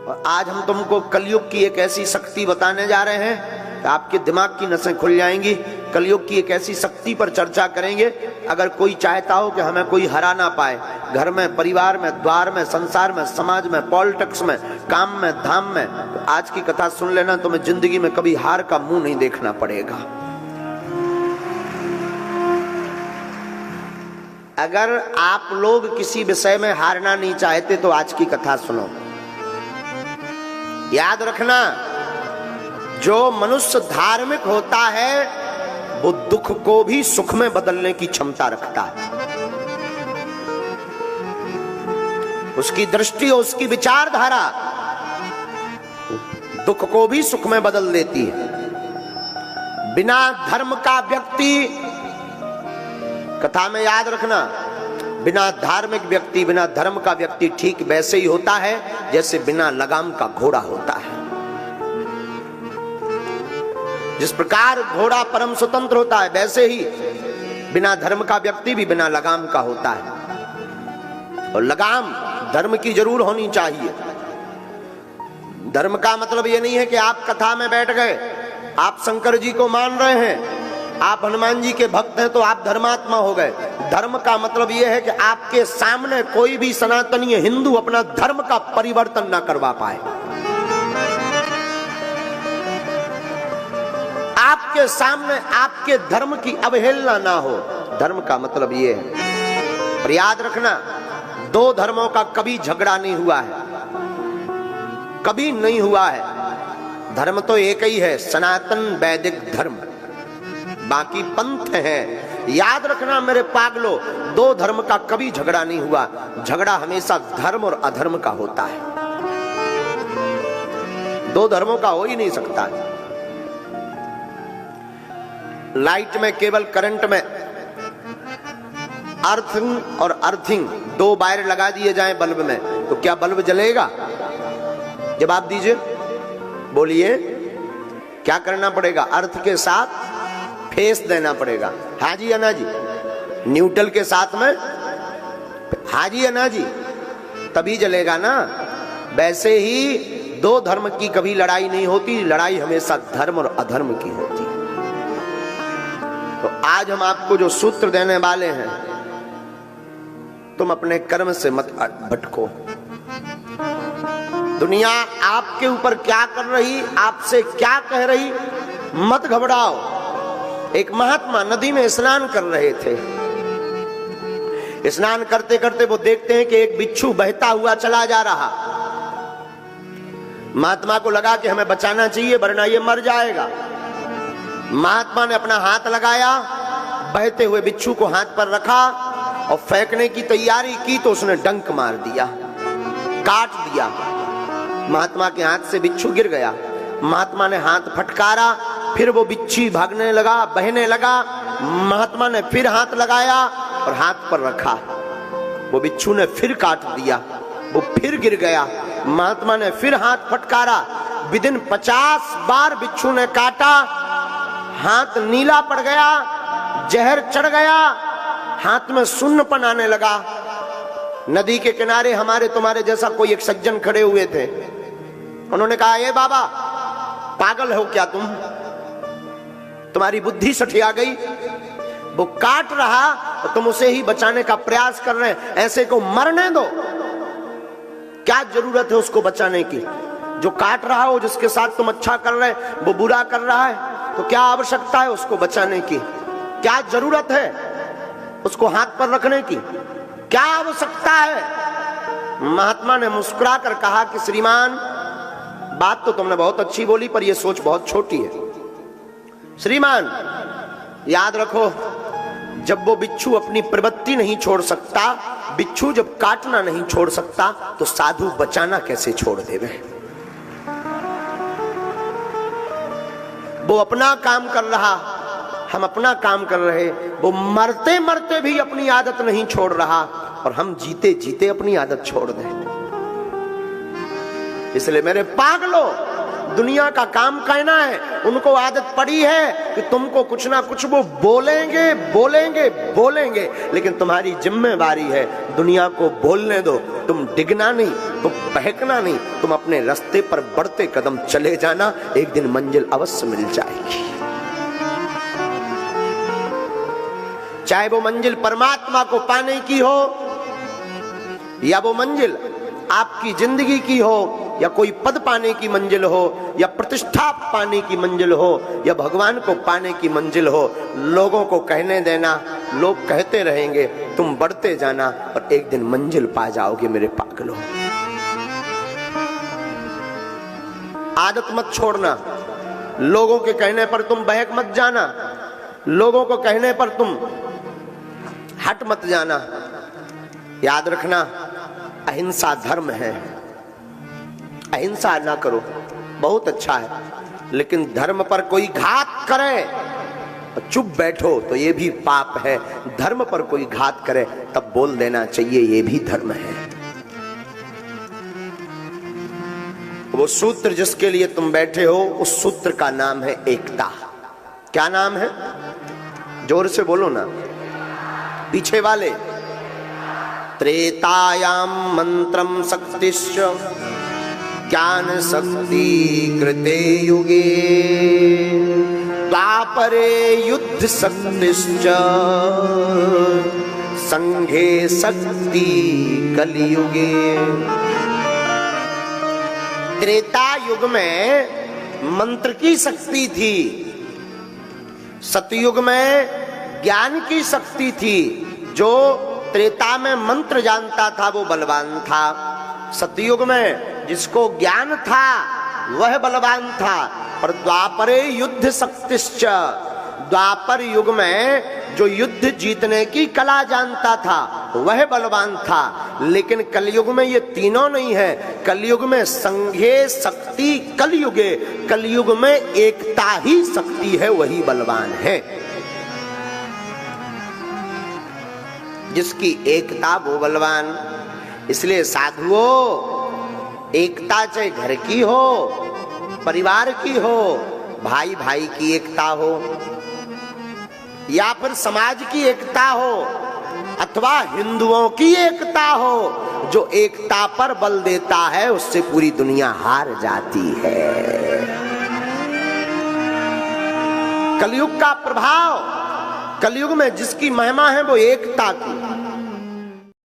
और आज हम तुमको कलयुग की एक ऐसी शक्ति बताने जा रहे हैं कि आपके दिमाग की नसें खुल जाएंगी। कलयुग की एक ऐसी शक्ति पर चर्चा करेंगे। अगर कोई चाहता हो कि हमें कोई हरा ना पाए, घर में, परिवार में, द्वार में, संसार में, समाज में, पॉलिटिक्स में, काम में, धाम में, तो आज की कथा सुन लेना, तुम्हें जिंदगी में कभी हार का मुंह नहीं देखना पड़ेगा। अगर आप लोग किसी विषय में हारना नहीं चाहते तो आज की कथा सुनो। याद रखना, जो मनुष्य धार्मिक होता है वो दुख को भी सुख में बदलने की क्षमता रखता है। उसकी दृष्टि, उसकी विचारधारा दुख को भी सुख में बदल देती है। बिना धर्म का व्यक्ति, कथा में याद रखना, बिना धार्मिक व्यक्ति, बिना धर्म का व्यक्ति ठीक वैसे ही होता है जैसे बिना लगाम का घोड़ा होता है। जिस प्रकार घोड़ा परम स्वतंत्र होता है, वैसे ही बिना धर्म का व्यक्ति भी बिना लगाम का होता है। और लगाम धर्म की जरूर होनी चाहिए। धर्म का मतलब ये नहीं है कि आप कथा में बैठ गए, आप शंकर जी को मान रहे हैं, आप हनुमान जी के भक्त हैं तो आप धर्मात्मा हो गए। धर्म का मतलब यह है कि आपके सामने कोई भी सनातनीय हिंदू अपना धर्म का परिवर्तन ना करवा पाए। आपके सामने आपके धर्म की अवहेलना ना हो। धर्म का मतलब यह है। पर याद रखना, दो धर्मों का कभी झगड़ा नहीं हुआ है, कभी नहीं हुआ है। धर्म तो एक ही है, सनातन वैदिक धर्म, बाकी पंथ है। याद रखना मेरे पागलो, दो धर्म का कभी झगड़ा नहीं हुआ। झगड़ा हमेशा धर्म और अधर्म का होता है। दो धर्मों का हो ही नहीं सकता। लाइट में, केबल करंट में अर्थिंग और अर्थिंग, दो वायर लगा दिए जाएं बल्ब में, तो क्या बल्ब जलेगा? जवाब दीजिए, बोलिए, क्या करना पड़ेगा? अर्थ के साथ फेस देना पड़ेगा। हाँ जी अन्ना जी। न्यूट्रल के साथ में हाँ जी अन्ना जी, तभी जलेगा ना। वैसे ही दो धर्म की कभी लड़ाई नहीं होती, लड़ाई हमेशा धर्म और अधर्म की होती है। तो आज हम आपको जो सूत्र देने वाले हैं, तुम अपने कर्म से मत भटको। दुनिया आपके ऊपर क्या कर रही, आपसे क्या कह रही, मत घबराओ। एक महात्मा नदी में स्नान कर रहे थे। स्नान करते करते वो देखते हैं कि एक बिच्छू बहता हुआ चला जा रहा। महात्मा को लगा कि हमें बचाना चाहिए वरना ये मर जाएगा। महात्मा ने अपना हाथ लगाया, बहते हुए बिच्छू को हाथ पर रखा और फेंकने की तैयारी की तो उसने डंक मार दिया, काट दिया। महात्मा के हाथ से बिच्छू गिर गया। महात्मा ने हाथ फटकारा, फिर वो बिच्छू भागने लगा, बहने लगा। महात्मा ने फिर हाथ लगाया और हाथ पर रखा, वो बिच्छू ने फिर काट दिया, वो फिर गिर गया। महात्मा ने फिर हाथ फटकारा, विदिन 50 बार बिच्छू ने काटा, हाथ नीला पड़ गया, जहर चढ़ गया, हाथ में सुन्नपन आने लगा। नदी के किनारे हमारे तुम्हारे जैसा कोई एक सज्जन खड़े हुए थे। उन्होंने कहा, ए बाबा, पागल हो क्या तुम? तुम्हारी बुद्धि सठिया गई? वो काट रहा तो तुम उसे ही बचाने का प्रयास कर रहे हैं, ऐसे को मरने दो। क्या जरूरत है उसको बचाने की? जो काट रहा हो, जिसके साथ तुम अच्छा कर रहे हैं, वो बुरा कर रहा है, तो क्या आवश्यकता है उसको बचाने की? क्या जरूरत है उसको हाथ पर रखने की? क्या आवश्यकता है? महात्मा ने मुस्कुरा कर कहा कि श्रीमान, बात तो तुमने बहुत अच्छी बोली पर यह सोच बहुत छोटी है। श्रीमान, याद रखो, जब वो बिच्छू अपनी प्रवृत्ति नहीं छोड़ सकता, बिच्छू जब काटना नहीं छोड़ सकता, तो साधु बचाना कैसे छोड़ देवे? वो अपना काम कर रहा, हम अपना काम कर रहे। वो मरते मरते भी अपनी आदत नहीं छोड़ रहा और हम जीते जीते अपनी आदत छोड़ दें। इसलिए मेरे पागलों, दुनिया का काम कहना है। उनको आदत पड़ी है कि तुमको कुछ ना कुछ वो बोलेंगे बोलेंगे बोलेंगे, लेकिन तुम्हारी जिम्मेवारी है दुनिया को बोलने दो। तुम डिगना नहीं, तुम बहकना नहीं, तुम अपने रास्ते पर बढ़ते कदम चले जाना, एक दिन मंजिल अवश्य मिल जाएगी। चाहे वो मंजिल परमात्मा को पाने की हो, या वो मंजिल आपकी जिंदगी की हो, या कोई पद पाने की मंजिल हो, या प्रतिष्ठा पाने की मंजिल हो, या भगवान को पाने की मंजिल हो, लोगों को कहने देना। लोग कहते रहेंगे, तुम बढ़ते जाना और एक दिन मंजिल पा जाओगे मेरे पागलों। आदत मत छोड़ना, लोगों के कहने पर तुम बहक मत जाना, लोगों को कहने पर तुम हट मत जाना। याद रखना, अहिंसा धर्म है। अहिंसा ना करो, बहुत अच्छा है, लेकिन धर्म पर कोई घात करे तो चुप बैठो तो ये भी पाप है। धर्म पर कोई घात करे तब बोल देना चाहिए, ये भी धर्म है। वो सूत्र जिसके लिए तुम बैठे हो, उस सूत्र का नाम है एकता। क्या नाम है? जोर से बोलो ना, पीछे वाले। त्रेतायाम मंत्रम शक्तिश्च ज्ञान शक्ति कृते युगे, द्वापरे युद्ध शक्तिश्च संघे शक्ति कलियुगे। त्रेता युग में मंत्र की शक्ति थी, सतयुग में ज्ञान की शक्ति थी। जो त्रेता में मंत्र जानता था वो बलवान था, सतयुग में जिसको ज्ञान था वह बलवान था। पर द्वापरे युद्ध शक्तिश्च, द्वापर युग में जो युद्ध जीतने की कला जानता था वह बलवान था। लेकिन कलयुग में ये तीनों नहीं है। कलयुग में संघे शक्ति कलयुगे, कलयुग में एकता ही शक्ति है, वही बलवान है। जिसकी एकता वो बलवान। इसलिए साधुओं, एकता चाहे घर की हो, परिवार की हो, भाई भाई की एकता हो, या फिर समाज की एकता हो, अथवा हिंदुओं की एकता हो, जो एकता पर बल देता है उससे पूरी दुनिया हार जाती है। कलयुग का प्रभाव, कलयुग में जिसकी महिमा है वो एकता की।